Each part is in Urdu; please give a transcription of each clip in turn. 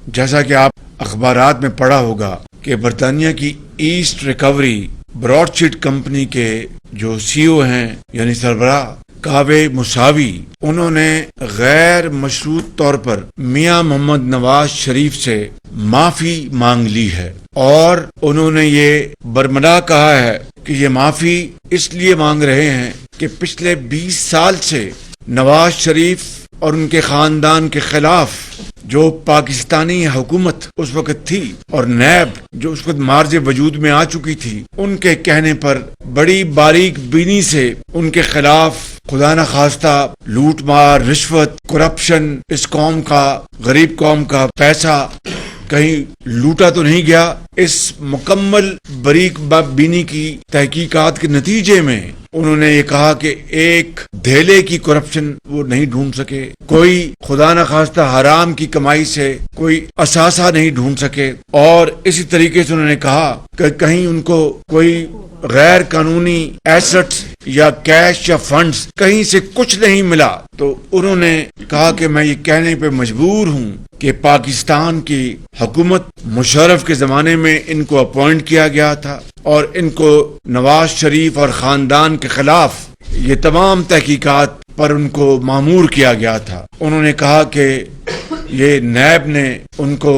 جیسا کہ آپ اخبارات میں پڑھا ہوگا کہ برطانیہ کی asset recovery Broadsheet company کے جو سی او ہیں یعنی سربراہ کاوے موساوی، انہوں نے غیر مشروط طور پر میاں محمد نواز شریف سے معافی مانگ لی ہے، اور انہوں نے یہ برملا کہا ہے کہ یہ معافی اس لیے مانگ رہے ہیں کہ پچھلے 20 سال سے نواز شریف اور ان کے خاندان کے خلاف جو پاکستانی حکومت اس وقت تھی اور نیب جو اس وقت مارج وجود میں آ چکی تھی، ان کے کہنے پر بڑی باریک بینی سے ان کے خلاف خدا نخواستہ لوٹ مار، رشوت، کرپشن، اس قوم کا، غریب قوم کا پیسہ کہیں لوٹا تو نہیں گیا، اس مکمل باریک بینی کی تحقیقات کے نتیجے میں انہوں نے یہ کہا کہ ایک دھیلے کی کرپشن وہ نہیں ڈھونڈ سکے، کوئی خدا نخواستہ حرام کی کمائی سے کوئی اثاثہ نہیں ڈھونڈ سکے، اور اسی طریقے سے انہوں نے کہا کہ کہیں ان کو کوئی غیر قانونی ایسٹس یا کیش یا فنڈز کہیں سے کچھ نہیں ملا۔ تو انہوں نے کہا کہ میں یہ کہنے پہ مجبور ہوں کہ پاکستان کی حکومت مشرف کے زمانے میں ان کو اپوائنٹ کیا گیا تھا اور ان کو نواز شریف اور خاندان کے خلاف یہ تمام تحقیقات پر ان کو مامور کیا گیا تھا۔ انہوں نے کہا کہ یہ نیب نے ان کو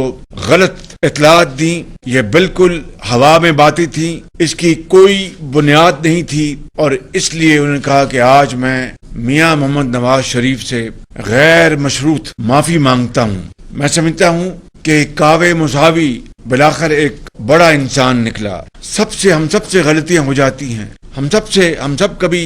غلط اطلاعات دی، یہ بالکل ہوا میں باتیں تھیں، اس کی کوئی بنیاد نہیں تھی، اور اس لیے انہوں نے کہا کہ آج میں میاں محمد نواز شریف سے غیر مشروط معافی مانگتا ہوں۔ میں سمجھتا ہوں کہ کاوے موساوی بلاخر ایک بڑا انسان نکلا۔ ہم سب سے غلطیاں ہو جاتی ہیں، ہم سب کبھی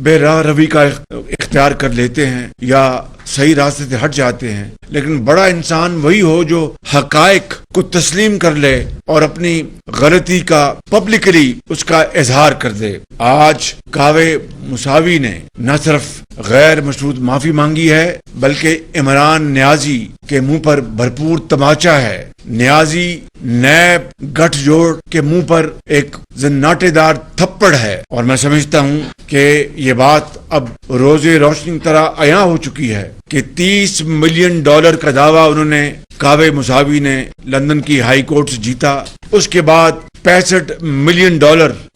بے راہ روی کا اختیار کر لیتے ہیں یا صحیح راستے سے ہٹ جاتے ہیں، لیکن بڑا انسان وہی ہو جو حقائق کو تسلیم کر لے اور اپنی غلطی کا پبلکلی اس کا اظہار کر دے۔ آج کاوے موساوی نے نہ صرف غیر مشروط معافی مانگی ہے بلکہ عمران نیازی کے منہ پر بھرپور تماچا ہے۔ نیازی نیب گٹھ جوڑ کے منہ پر ایک زناٹے دار تھپڑ ہے، اور میں سمجھتا ہوں کہ یہ بات اب روزے روشنی طرح عیاں ہو چکی ہے کہ $30 ملین کا دعویٰ انہوں نے کاوے موساوی نے لندن کی ہائی کورٹ سے جیتا، اس کے بعد $65 ملین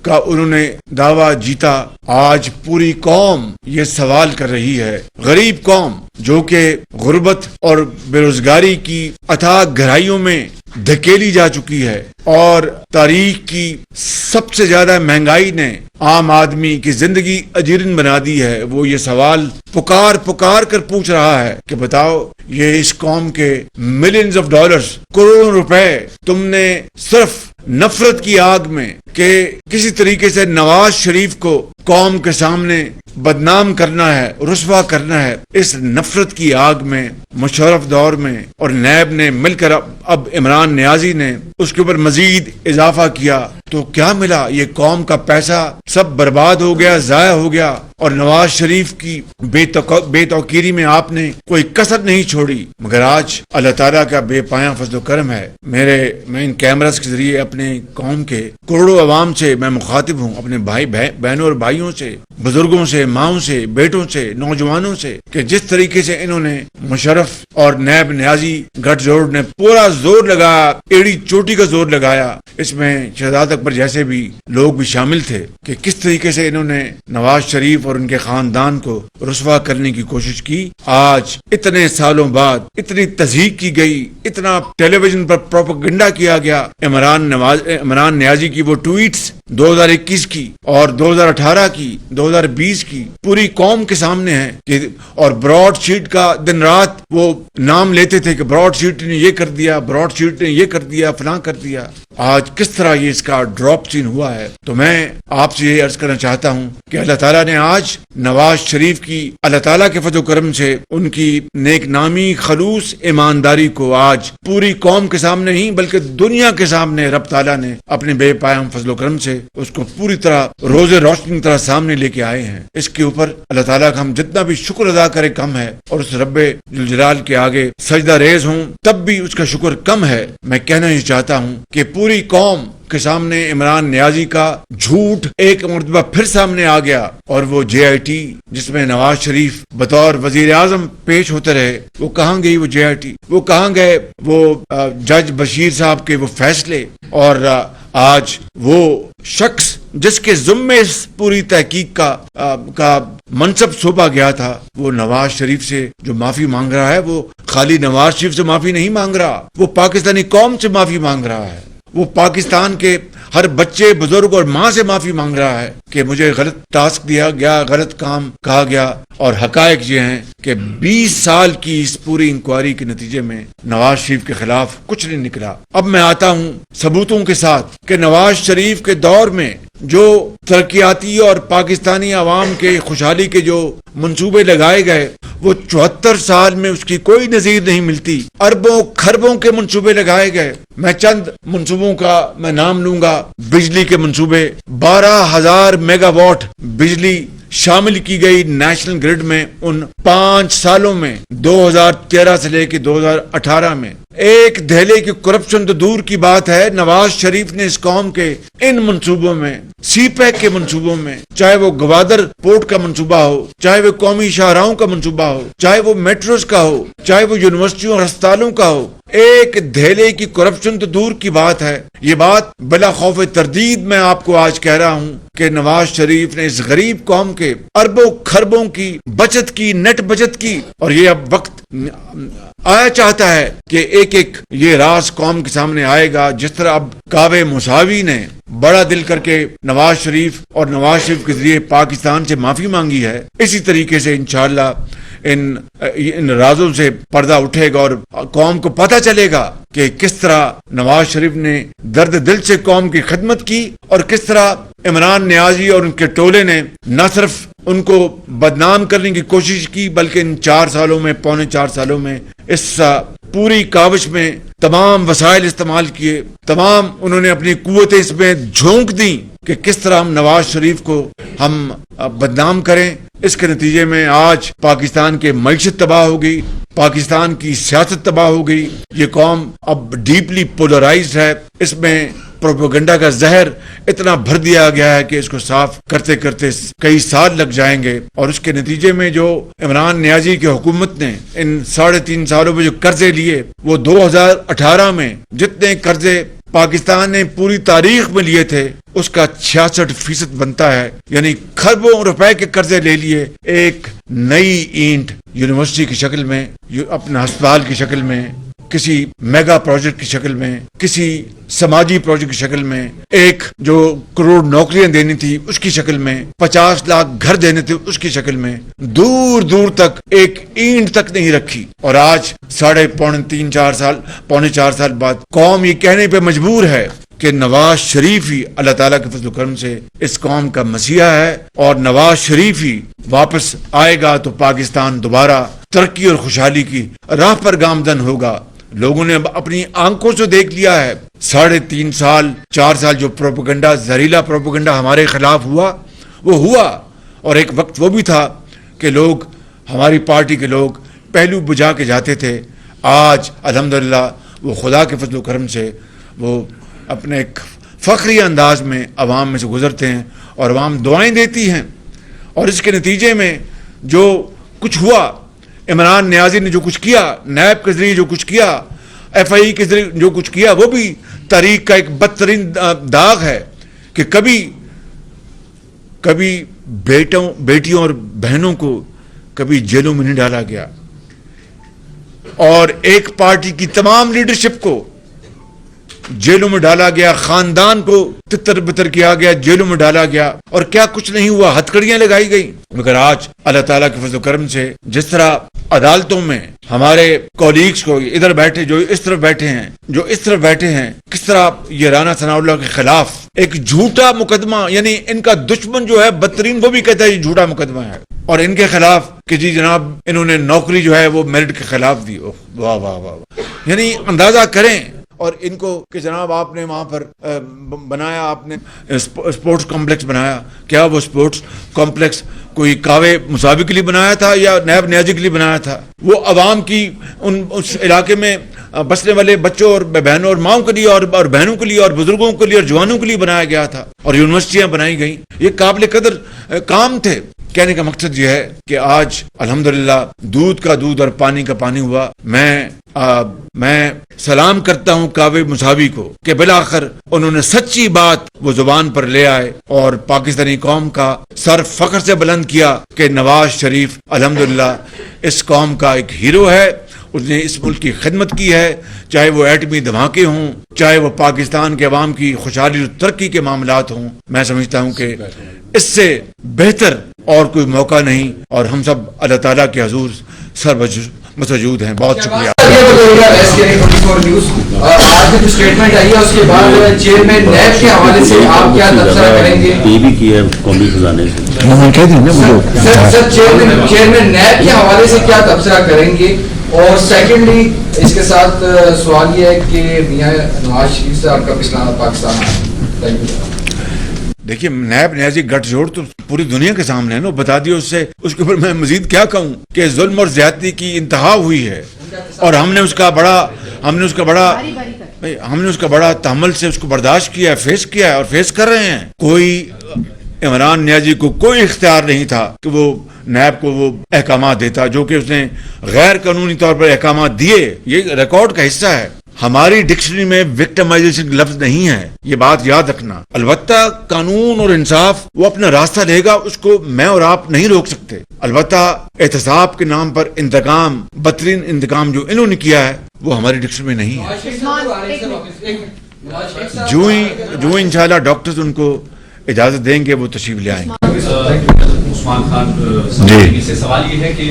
کا انہوں نے دعویٰ جیتا۔ آج پوری قوم یہ سوال کر رہی ہے، غریب قوم جو کہ غربت اور بے روزگاری کی اتھاہ گہرائیوں میں دھکیلی جا چکی ہے، اور تاریخ کی سب سے زیادہ مہنگائی نے عام آدمی کی زندگی اجیرن بنا دی ہے، وہ یہ سوال پکار کر پوچھ رہا ہے کہ بتاؤ یہ اس قوم کے ملینز آف ڈالرز، کروڑوں روپے تم نے صرف نفرت کی آگ میں کہ کسی طریقے سے نواز شریف کو قوم کے سامنے بدنام کرنا ہے، رسوا کرنا ہے، اس نفرت کی آگ میں مشرف دور میں اور نیب نے مل کر اب عمران نیازی نے اس کے اوپر مزید اضافہ کیا، تو کیا ملا؟ یہ قوم کا پیسہ سب برباد ہو گیا، ضائع ہو گیا، اور نواز شریف کی بے توقیری میں آپ نے کوئی کسر نہیں چھوڑی۔ مگر آج اللہ تعالیٰ کا بے پایاں فضل و کرم ہے، میں ان کیمراز کے ذریعے اپنے قوم کے کروڑوں عوام سے میں مخاطب ہوں، اپنے بہنوں اور بھائیوں سے، بزرگوں سے، ماؤں سے، بیٹوں سے، نوجوانوں سے، کہ جس طریقے سے انہوں نے مشرف اور نیب نیازی گٹھ جوڑ نے پورا زور لگایا، ایڑی چوٹی کا زور لگایا، اس میں شہزاد اکبر جیسے بھی لوگ بھی شامل تھے، کہ کس طریقے سے انہوں نے نواز شریف اور ان کے خاندان کو رسوا کرنے کی کوشش کی۔ آج اتنے سالوں بعد اتنی تضحیک کی گئی، اتنا ٹیلی ویژن پر پروپیگنڈا کیا گیا، عمران نیازی کی وہ ٹویٹس 2021 کی اور 2018 کی، 2020 کی پوری قوم کے سامنے ہیں، کہ اور براڈ شیٹ کا دن رات وہ نام لیتے تھے کہ براڈ شیٹ نے یہ کر دیا، براڈ شیٹ نے یہ کر دیا، فلاں کر دیا۔ آج کس طرح یہ اس کا ڈراپ سین ہوا ہے۔ تو میں آپ سے یہ عرض کرنا چاہتا ہوں کہ اللہ تعالیٰ نے آج نواز شریف کی اللہ تعالیٰ کے فضل و کرم سے ان کی نیک نامی، خلوص ایمانداری کو آج پوری قوم کے سامنے ہی بلکہ دنیا کے سامنے رب تعالیٰ نے اپنے بے پایاں فضل و کرم سے اس کو پوری طرح روز روشنی کی طرح سامنے لے کے آئے ہیں۔ اس کے اوپر اللہ تعالیٰ کا ہم جتنا بھی شکر ادا کرے کم ہے، اور اس رب ذوالجلال کے آگے سجدہ ریز ہوں تب بھی اس کا شکر کم ہے۔ میں کہنا ہی چاہتا ہوں کہ پوری پوری قوم کے سامنے عمران نیازی کا جھوٹ ایک مرتبہ پھر سامنے آ گیا، اور وہ JIT جس میں نواز شریف بطور وزیر اعظم پیش ہوتے رہے، وہ کہاں گئی وہ JIT؟ وہ کہاں گئے وہ جج بشیر صاحب کے وہ فیصلے؟ اور آج وہ شخص جس کے ذمے اس پوری تحقیق کا منصب سونپا گیا تھا، وہ نواز شریف سے جو معافی مانگ رہا ہے، وہ خالی نواز شریف سے معافی نہیں مانگ رہا، وہ پاکستانی قوم سے معافی مانگ رہا ہے، وہ پاکستان کے ہر بچے، بزرگ اور ماں سے معافی مانگ رہا ہے کہ مجھے غلط ٹاسک دیا گیا، غلط کام کہا گیا۔ اور حقائق یہ ہیں کہ 20 سال کی اس پوری انکوائری کے نتیجے میں نواز شریف کے خلاف کچھ نہیں نکلا۔ اب میں آتا ہوں ثبوتوں کے ساتھ کہ نواز شریف کے دور میں جو ترقیاتی اور پاکستانی عوام کے خوشحالی کے جو منصوبے لگائے گئے، وہ 74 سال میں اس کی کوئی نظیر نہیں ملتی۔ اربوں کھربوں کے منصوبے لگائے گئے۔ میں چند منصوبوں کا میں نام لوں گا۔ بجلی کے منصوبے، 12,000 میگا واٹ بجلی شامل کی گئی نیشنل گرڈ میں ان 5 سالوں میں، 2013 سے لے کے 2018 میں۔ ایک دہلی کی کرپشن تو دور کی بات ہے، نواز شریف نے اس قوم کے ان منصوبوں میں، سی پیک کے منصوبوں میں، چاہے وہ گوادر پورٹ کا منصوبہ ہو، چاہے وہ قومی شاہراہوں کا منصوبہ ہو، چاہے وہ میٹروز کا ہو، چاہے وہ یونیورسٹیوں اور ہسپتالوں کا ہو، ایک دہلی کی کرپشن تو دور کی بات ہے۔ یہ بات بلا خوف تردید میں آپ کو آج کہہ رہا ہوں کہ نواز شریف نے اس غریب قوم کے اربوں کھربوں کی بچت کی، نیٹ بچت کی، اور یہ اب وقت آیا چاہتا ہے کہ ایک ایک یہ راز قوم کے سامنے آئے گا۔ جس طرح اب کعبے مساوی نے بڑا دل کر کے نواز شریف اور نواز شریف کے ذریعے پاکستان سے معافی مانگی ہے، اسی طریقے سے انشاءاللہ ان رازوں سے پردہ اٹھے گا اور قوم کو پتہ چلے گا کہ کس طرح نواز شریف نے درد دل سے قوم کی خدمت کی، اور کس طرح عمران نیازی اور ان کے ٹولے نے نہ صرف ان کو بدنام کرنے کی کوشش کی، بلکہ ان 4 سالوں میں، پونے 4 سالوں میں اس پوری کاوش میں تمام وسائل استعمال کیے، تمام انہوں نے اپنی قوتیں اس میں جھونک دیں کہ کس طرح ہم نواز شریف کو ہم بدنام کریں۔ اس کے نتیجے میں آج پاکستان کے معیشت تباہ ہو گئی، پاکستان کی سیاست تباہ ہو گئی۔ یہ قوم اب ڈیپلی پولرائزڈ ہے، اس میں پروپیگنڈا کا زہر اتنا بھر دیا گیا ہے کہ اس کو صاف کرتے کرتے کئی سال لگ جائیں گے، اور اس کے نتیجے میں جو عمران نیازی کی حکومت نے ان 3.5 سالوں میں جو قرضے لیے، وہ 2018 میں جتنے قرضے پاکستان نے پوری تاریخ میں لیے تھے اس کا 66% بنتا ہے، یعنی کھربوں روپے کے قرضے لے لیے۔ ایک نئی اینٹ یونیورسٹی کی شکل میں، اپنا ہسپتال کی شکل میں، کسی میگا پروجیکٹ کی شکل میں، کسی سماجی پروجیکٹ کی شکل میں، ایک جو کروڑ نوکریاں دینی تھی اس کی شکل میں، 50 لاکھ گھر دینے تھے اس کی شکل میں، دور دور تک ایک اینٹ تک نہیں رکھی۔ اور آج پونے 4 سال بعد قوم یہ کہنے پہ مجبور ہے کہ نواز شریف ہی اللہ تعالیٰ کے فضل و کرم سے اس قوم کا مسیحا ہے، اور نواز شریف ہی واپس آئے گا تو پاکستان دوبارہ ترقی اور خوشحالی کی راہ پر گامزن ہوگا۔ لوگوں نے اب اپنی آنکھوں سے دیکھ لیا ہے، 3.5 سال 4 سال جو پروپیگنڈا، زہریلا پروپیگنڈا ہمارے خلاف ہوا، وہ ہوا، اور ایک وقت وہ بھی تھا کہ لوگ، ہماری پارٹی کے لوگ پہلو بجھا کے جاتے تھے۔ آج الحمدللہ وہ خدا کے فضل و کرم سے وہ اپنے ایک فخری انداز میں عوام میں سے گزرتے ہیں، اور عوام دعائیں دیتی ہیں، اور اس کے نتیجے میں جو کچھ ہوا، عمران نیازی نے جو کچھ کیا، نیب کے ذریعے جو کچھ کیا، FI کے ذریعے جو کچھ کیا، وہ بھی تاریخ کا ایک بدترین داغ ہے کہ کبھی بیٹیوں اور بہنوں کو کبھی جیلوں میں نہیں ڈالا گیا، اور ایک پارٹی کی تمام لیڈرشپ کو جیلوں میں ڈالا گیا، خاندان کو تتر بتر کیا گیا، جیلوں میں ڈالا گیا، اور کیا کچھ نہیں ہوا، ہتھکڑیاں لگائی گئی۔ مگر آج اللہ تعالیٰ کے فضل و کرم سے جس طرح عدالتوں میں ہمارے کولیگز کو، ادھر بیٹھے جو اس طرف بیٹھے ہیں، جو اس طرف بیٹھے ہیں، کس طرح یہ رانا ثناء اللہ کے خلاف ایک جھوٹا مقدمہ، یعنی ان کا دشمن جو ہے بدترین، وہ بھی کہتا ہے یہ جھوٹا مقدمہ ہے، اور ان کے خلاف کہ جی جناب انہوں نے نوکری جو ہے وہ میرٹ کے خلاف دی۔ واہ واہ واہ، یعنی اندازہ کریں، اور ان کو کہ جناب آپ نے وہاں پر بنایا، آپ نے اسپورٹس کمپلیکس بنایا، کیا وہ اسپورٹس کمپلیکس کوئی کعبے مساوی کے لیے بنایا تھا یا نیب نیازی کے لیے بنایا تھا؟ وہ عوام کی اس علاقے میں بسنے والے بچوں اور بہنوں اور ماؤں کے لیے اور بہنوں کے لیے اور بزرگوں کے لیے اور جوانوں کے لیے بنایا گیا تھا اور یونیورسٹیاں بنائی گئیں. یہ قابل قدر کام تھے. کہنے کا مقصد یہ ہے کہ آج الحمدللہ دودھ کا دودھ اور پانی کا پانی ہوا. میں سلام کرتا ہوں کعبے مساوی کو کہ بالآخر انہوں نے سچی بات وہ زبان پر لے آئے اور پاکستانی قوم کا سر فخر سے بلند کیا کہ نواز شریف الحمدللہ اس قوم کا ایک ہیرو ہے. اس نے اس ملک کی خدمت کی ہے, چاہے وہ ایٹمی دھماکے ہوں, چاہے وہ پاکستان کے عوام کی خوشحالی اور ترقی کے معاملات ہوں. میں سمجھتا ہوں کہ اس سے بہتر اور کوئی موقع نہیں, اور ہم سب اللہ تعالیٰ کے حضور مسجود ہیں. بہت شکریہ. آج جو اسٹیٹمنٹ آئی ہے اس کے بعد چیئرمین نیب کے حوالے سے آپ کیا تبصرہ کریں گے؟ یہ بھی کیا ہے قومی خزانے سے. سر چیئرمین نیب کے حوالے سے کیا تبصرہ کریں گے؟ اور سیکنڈلی اس کے ساتھ سوال یہ ہے کہ میاں نواز شریف سے آپ کا پچھلا پاکستان ہے. دیکھیے نیب نیازی گٹھ جوڑ تو پوری دنیا کے سامنے ہے نا, بتا دیا اس سے, اس کے اوپر میں مزید کیا کہوں کہ ظلم اور زیادتی کی انتہا ہوئی ہے اور ہم نے اس کا بڑا تحمل سے اس کو برداشت کیا ہے, فیس کیا ہے اور فیس کر رہے ہیں. کوئی عمران نیازی کو کوئی اختیار نہیں تھا کہ وہ نیب کو وہ احکامات دیتا جو کہ اس نے غیر قانونی طور پر احکامات دیے. یہ ریکارڈ کا حصہ ہے. ہماری ڈکشنری میں وکٹمائزیشن لفظ نہیں ہے, یہ بات یاد رکھنا. البتہ قانون اور انصاف وہ اپنا راستہ لے گا, اس کو میں اور آپ نہیں روک سکتے. البتہ احتساب کے نام پر انتقام, بدترین انتقام جو انہوں نے کیا ہے وہ ہماری ڈکشنری میں نہیں ہے. جو انشاءاللہ ڈاکٹرز ان کو اجازت دیں گے وہ تشریف لے آئیں گے. عثمان خان سے سوال یہ ہے کہ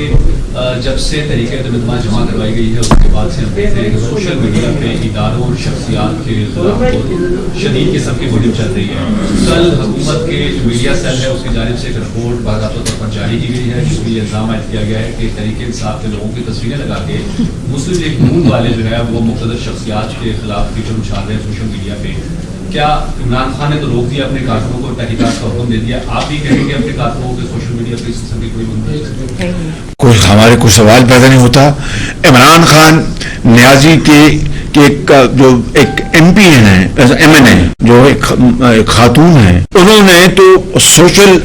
جب سے تحریک اعتماد جمع کروائی گئی ہے اس کے بعد سے ہم دیکھتے ہیں کہ سوشل میڈیا پہ اداروں اور شخصیات کے خلاف شدید قسم کی مہم چل رہی ہے. کل حکومت کے جو میڈیا سیل ہے اس کی جانب سے ایک رپورٹ باضابطہ طور پر جاری کی گئی ہے جس میں یہ الزام عائد کیا گیا ہے کہ تحریک انصاف کے لوگوں کی تصویریں لگا کے مسلم لیگ نون والے جو ہے وہ مقتدر شخصیات کے خلاف کیچڑ اچھال رہے ہیں سوشل میڈیا پہ. کیا عمران خان نے تو روک دیا, اپنے کارکنوں کو تحقیقات کا حکم دے دیا, آپ بھی کہیں گے اپنے کارکنوں کے سوشل میڈیا پہ اس قسم کی کوئی ہمارے کوئی سوال پیدا نہیں ہوتا. عمران خان نیازی کے جو ایک ایم پی ہیں, ایم این اے جو ایک خاتون ہیں, انہوں نے تو سوشل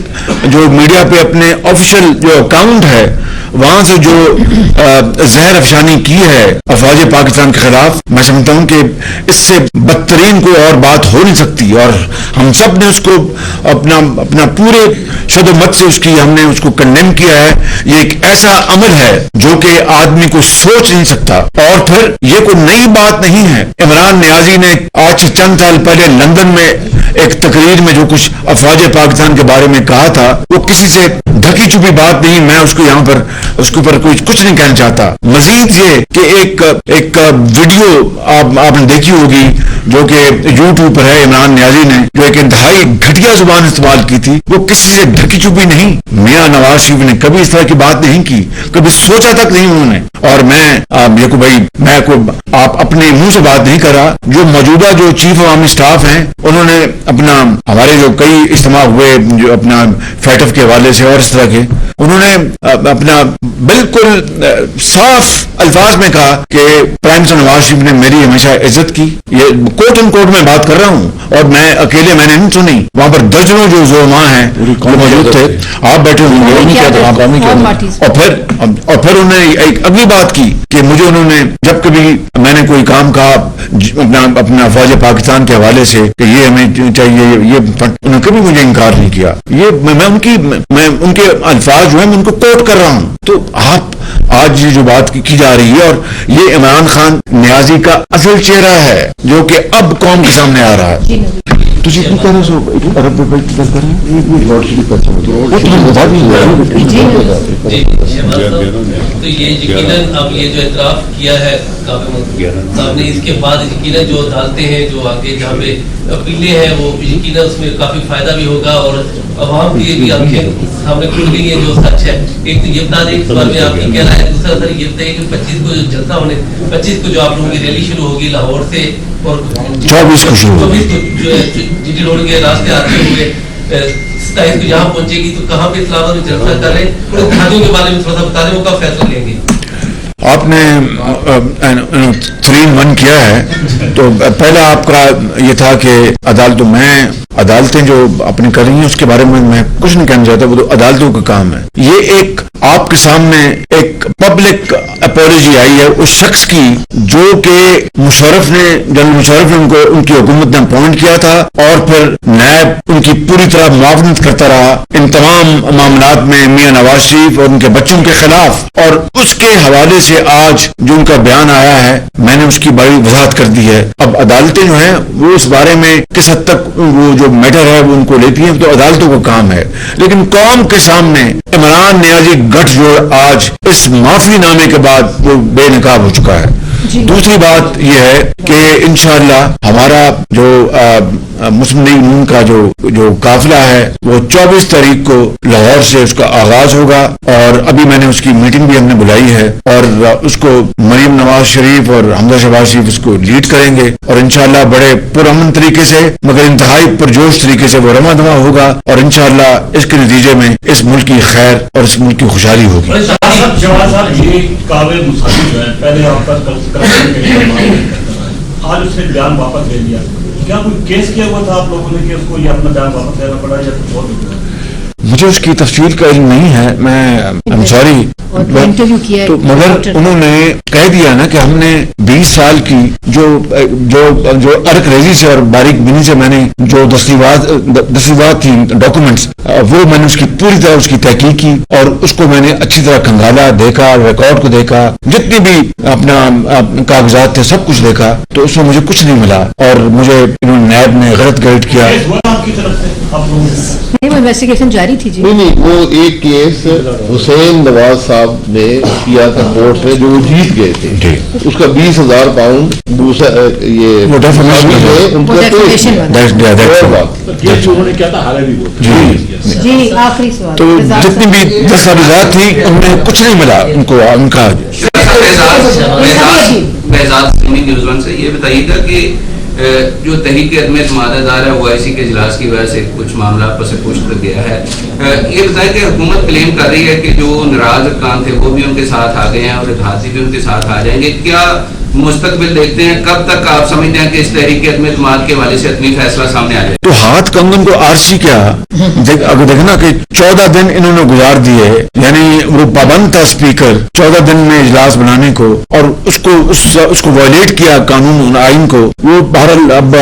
جو میڈیا پہ اپنے آفیشیل جو اکاؤنٹ ہے وہاں سے جو زہر افشانی کی ہے افواج پاکستان کے خلاف, میں سمجھتا ہوں کہ اس سے بدترین کوئی اور بات ہو نہیں سکتی. اور ہم سب نے اس کو اپنا پورے شد و مت سے ہم نے اس کو کنڈیم کیا ہے. یہ ایک ایسا عمل ہے جو کہ آدمی کو سوچ نہیں سکتا. اور پھر یہ کوئی نئی بات نہیں ہے. عمران نیازی نے آج سے چند سال پہلے لندن میں ایک تقریر میں جو کچھ افواج پاکستان کے بارے میں کہا تھا وہ کسی سے ڈھکی چھپی بات نہیں. میں اس کو یہاں پر اس کے اوپر کچھ نہیں کہنا چاہتا. مزید یہ کہ ایک ویڈیو آپ نے دیکھی ہوگی جو کہ یوٹیوب پر ہے, عمران نیازی نے جو ایک انتہائی گھٹیا زبان استعمال کی تھی, وہ کسی سے ڈھکی چھپی نہیں. میاں نواز شریف نے کبھی اس طرح کی بات نہیں کی, کبھی سوچا تک نہیں انہوں نے. اور میں آپ اپنے منہ سے بات نہیں کر رہا. جو موجودہ جو چیف عوامی اسٹاف ہیں انہوں نے ہمارے جو کئی اجتماع ہوئے جو اپنا فیٹف کے حوالے سے اور اس طرح کے, انہوں نے اپنا بالکل صاف الفاظ میں کہا کہ پرائم منسٹر نواز شریف نے میری ہمیشہ عزت کی. یہ کوٹ ان کوٹ میں بات کر رہا ہوں اور میں اکیلے میں نے نہیں سنی, وہاں پر درجنوں جو زعماء ہیں وہ موجود تھے, آپ بیٹھے ہوں گے. اور پھر انہوں نے ایک اگلی بات کی کہ مجھے انہوں نے جب کبھی میں نے کوئی کام کہا اپنا افواج پاکستان کے حوالے سے کہ یہ ہمیں چاہیے, یہ انہوں نے کبھی مجھے انکار نہیں کیا. یہ میں ان کے الفاظ جو ہیں میں ان کو کوٹ کر رہا ہوں. تو آپ آج یہ جو بات کی جا رہی ہے, اور یہ عمران خان نیازی کا اصل چہرہ ہے جو کہ اب قوم کے سامنے آ رہا ہے. تو یہ یقیناً اب یہ جو اعتراف کیا ہے صاحب نے, اس کے بعد یقیناً جو عدالتیں ہیں جو آگے جہاں پہ اپیلیں ہیں وہ یقیناً اس میں کافی فائدہ بھی ہوگا اور عوام کی بھی آنکھیں سامنے کھل گئی ہیں جو سچ ہے. ایک تو یہ بتا دیں اس بارے میں آپ کی کیا رائے ہے. دوسرا سر یہ بتائیے کہ 25 کو جو جلسہ 25 کو جو آپ لوگوں کی ریلی شروع ہوگی لاہور سے اور 24 کو جی ٹی روڈ کے راستے آتے ہوئے 27 کو جہاں پہنچے گی تو کہاں پہ اسلام آباد میں جلسہ کر رہے ہیں, اور اتحادیوں کے بارے میں تھوڑا سا بتا دیں وہ کب فیصلہ لیں گے. آپ نے 3-1 کیا ہے. تو پہلا آپ کا یہ تھا کہ عدالتیں جو اپنی کر رہی ہیں اس کے بارے میں کچھ نہیں کہنا چاہتا, وہ تو عدالتوں کا کام ہے. یہ ایک آپ کے سامنے ایک پبلک اپولوجی آئی ہے اس شخص کی جو کہ جنرل مشرف نے ان کی حکومت نے اپوائنٹ کیا تھا, اور پھر نیب ان کی پوری طرح معاونت کرتا رہا ان تمام معاملات میں میاں نواز شریف اور ان کے بچوں کے خلاف. اور اس کے حوالے سے آج جو ان کا بیان آیا ہے میں نے اس کی بڑی وضاحت کر دی ہے. اب عدالتیں جو ہیں وہ اس بارے میں کس حد تک وہ جو میٹر ہے وہ ان کو لیتی ہیں, تو عدالتوں کا کام ہے. لیکن قوم کے سامنے عمران نیازی گٹھ جو آج اس معافی نامے کے بعد وہ بے نقاب ہو چکا ہے. دوسری بات یہ ہے کہ انشاءاللہ ہمارا جو مسلم لیگ نون کا جو قافلہ ہے وہ 24 تاریخ کو لاہور سے اس کا آغاز ہوگا, اور ابھی میں نے اس کی میٹنگ بھی ہم نے بلائی ہے, اور اس کو مریم نواز شریف اور حمزہ شہباز شریف اس کو لیڈ کریں گے, اور انشاءاللہ بڑے پرامن طریقے سے مگر انتہائی پرجوش طریقے سے وہ رواں دواں ہوگا, اور انشاءاللہ اس کے نتیجے میں اس ملک کی خیر اور اس ملک کی خوشحالی ہوگی. جواز صاحب یہ کعبے مساوی جو ہے پہلے آپ کا آج اس نے بیان واپس لے لیا, کیا کوئی کیس کیا ہوا تھا آپ لوگوں نے کہ اس کو یہ اپنا بیان واپس لینا پڑا یا کچھ اور؟ مجھے اس کی تفصیل کا علم نہیں ہے, میں سوری, تو مگر انہوں نے کہہ دیا نا کہ ہم نے 20 سال کی جو ارک ریزی سے اور باریک بینی سے میں نے جو دستاویزات تھی ڈاکومنٹس, وہ میں نے اس کی پوری طرح اس کی تحقیق کی, اور اس کو میں نے اچھی طرح کھنگالا, دیکھا, ریکارڈ کو دیکھا, جتنی بھی اپنا کاغذات تھے سب کچھ دیکھا, تو اس میں مجھے کچھ نہیں ملا, اور مجھے انہوں نے نیب نے غلط گائیڈ کیا. انویسٹیگیشن جاری تھی. نہیں, وہ ایک کیس حسین نواز صاحب نے کیا تھا کورٹ میں جو وہ جیت گئے تھے, اس کا 20,000 پاؤنڈ دوسرا یہ جی آخری سوال. تو جتنی بھی دستاویزات تھی ان میں کچھ نہیں ملا ان کو. ان کا نیوز سے یہ بتائیے گا کہ جو تحریک عدم اعتماد دار ہے وہ آئی سی کے اجلاس کی وجہ سے کچھ معاملہ پر سے پوچھ کر گیا ہے, یہ بتائیں کہ حکومت کلیم کر رہی ہے کہ جو ناراض ارکان تھے وہ بھی ان کے ساتھ آ گئے ہیں اور اتحادی بھی ان کے ساتھ آ جائیں گے, کیا مستقبل دیکھتے ہیں, کب تک آپ سمجھتے ہیں کہ اس تحریک عدم اعتماد کے حوالے سے اتنی فیصلہ سامنے آ جائے؟ تو ہاتھ کنگن کو آرسی کیا اگر دیکھنا کہ 14 دن انہوں نے گزار دیے, یعنی وہ پابند تھا اسپیکر 14 دن میں اجلاس بنانے کو, اور اس کو وائلیٹ کیا قانون آئین کو. وہ بہرحال اب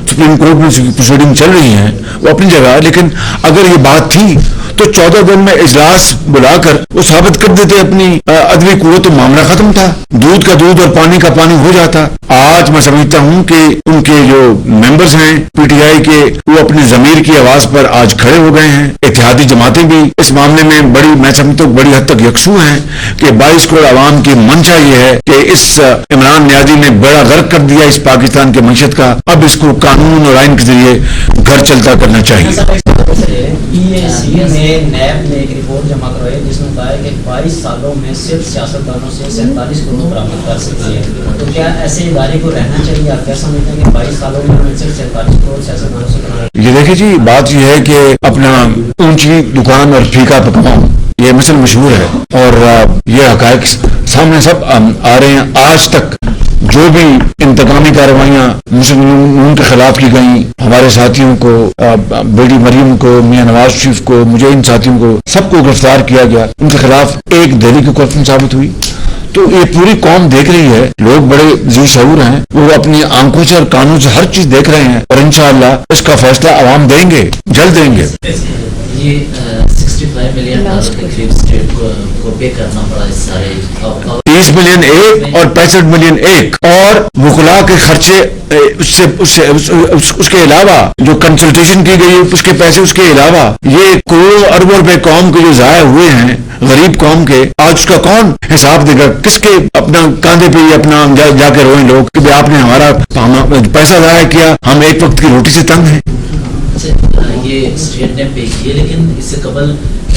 سپریم کورٹ میں پروسیڈنگ چل رہی ہیں وہ اپنی جگہ, لیکن اگر یہ بات تھی تو 14 دن میں اجلاس بلا کر وہ ثابت کر دیتے اپنی عدلی قوت, تو معاملہ ختم تھا, دودھ کا دودھ اور پانی کا پانی ہو جاتا. آج میں سمجھتا ہوں کہ ان کے جو ممبرز ہیں پی ٹی آئی کے وہ اپنی ضمیر کی آواز پر آج کھڑے ہو گئے ہیں. اتحادی جماعتیں بھی اس معاملے میں میں سمجھتا ہوں بڑی حد تک یکسو ہیں کہ 22 کروڑ عوام کی منشا یہ ہے کہ اس عمران نیازی نے بڑا غرق کر دیا اس پاکستان کے معیشت کا, اب اس کو قانون اور آئین کے ذریعے گھر چلتا کرنا چاہیے. نیب نے ایک رپورٹ جمع کروائی جس میں کہا ہے کہ 22 سالوں میں صرف سیاستدانوں سے 47 کروڑ برآمد کر سکتی ہے, تو کیا ایسے ادارے کو رہنا چاہیے؟ آپ کیا سمجھتے ہیں کہ 22 سالوں میں صرف 47 کروڑ سیاستدانوں سے بنا؟ یہ دیکھیں جی, بات یہ ہے کہ اپنا اونچی دکان اور پھیکا پکوان یہ مثل مشہور ہے, اور یہ حقائق سامنے سب آ رہے ہیں. آج تک جو بھی انتقامی کارروائیاں مسلم نون کے خلاف کی گئیں, ہمارے ساتھیوں کو, بیٹی مریم کو, میاں نواز شریف کو, مجھے ان ساتھیوں کو سب کو گرفتار کیا گیا, ان کے خلاف ایک دہلی کی کرپشن ثابت ہوئی. تو یہ پوری قوم دیکھ رہی ہے, لوگ بڑے ذی شعور ہیں, وہ اپنی آنکھوں سے اور کانوں سے ہر چیز دیکھ رہے ہیں, اور انشاءاللہ اس کا فیصلہ عوام دیں گے, جلد دیں گے. یہ 65 ملین ڈالر کے قریب اسٹیٹ کو پے کرنا پڑا اس سارے 30 ملین ایک اور 65 ملین ایک, اور وکلاء کے خرچے اس کے علاوہ جو کنسلٹیشن کی گئی اس کے پیسے, اس کے علاوہ یہ کروڑوں اربوں روپے قوم کے جو ضائع ہوئے ہیں غریب قوم کے, آج اس کا کون حساب دے گا؟ کس کے اپنا کاندھے پہ اپنا جا کے روئیں لوگ کہ آپ نے ہمارا پیسہ ضائع کیا, ہم ایک وقت کی روٹی سے تنگ ہیں. یہ اسٹیٹ نے پے کیے, لیکن اس سے قبل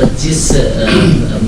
$25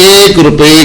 ₹1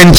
NC